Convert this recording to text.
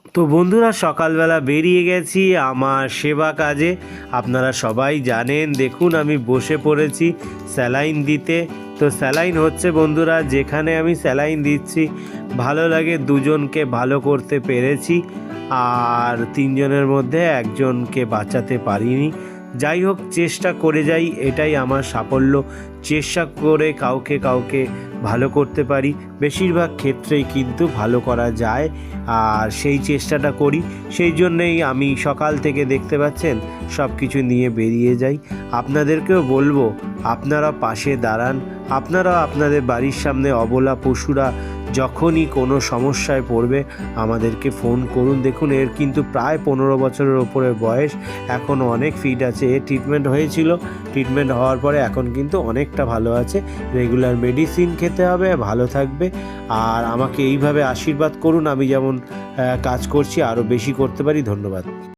তো বন্ধুরা, সকালবেলা বেরিয়ে গেছি আমার সেবা কাজে। আপনারা সবাই জানেন, দেখুন আমি বসে পড়েছি স্যালাইন দিতে। তো স্যালাইন হচ্ছে বন্ধুরা, যেখানে আমি স্যালাইন দিচ্ছি ভালো লাগে, দুজনকে ভালো করতে পেরেছি আর তিনজনের মধ্যে একজনকে বাঁচাতে পারিনি। যাই হোক, চেষ্টা করে যাই, এটাই আমার সাফল্য। চেষ্টা করে কাউকে ভালো করতে পারি, বেশিরভাগ ক্ষেত্রেই কিন্তু ভালো করা যায় আর সেই চেষ্টাটা করি। সেই জন্যেই আমি সকাল থেকে দেখতে পাচ্ছেন সব কিছু নিয়ে বেরিয়ে যাই। আপনাদেরকেও বলবো, আপনারা পাশে দাঁড়ান। আপনারা আপনাদের বাড়ির সামনে অবলা পশুরা যখনই কোনো সমস্যায় পড়বে আমাদেরকে ফোন করুন। দেখুন, এর কিন্তু প্রায় 15 বছরের ওপরে বয়স, এখন অনেক ফিট আছে। এর ট্রিটমেন্ট হয়েছিল, ট্রিটমেন্ট হওয়ার পরে এখন কিন্তু অনেকটা ভালো আছে। রেগুলার মেডিসিন খেতে হবে, ভালো থাকবে। আর আমাকে এইভাবে আশীর্বাদ করুন, আমি যেমন কাজ করছি আরও বেশি করতে পারি। ধন্যবাদ।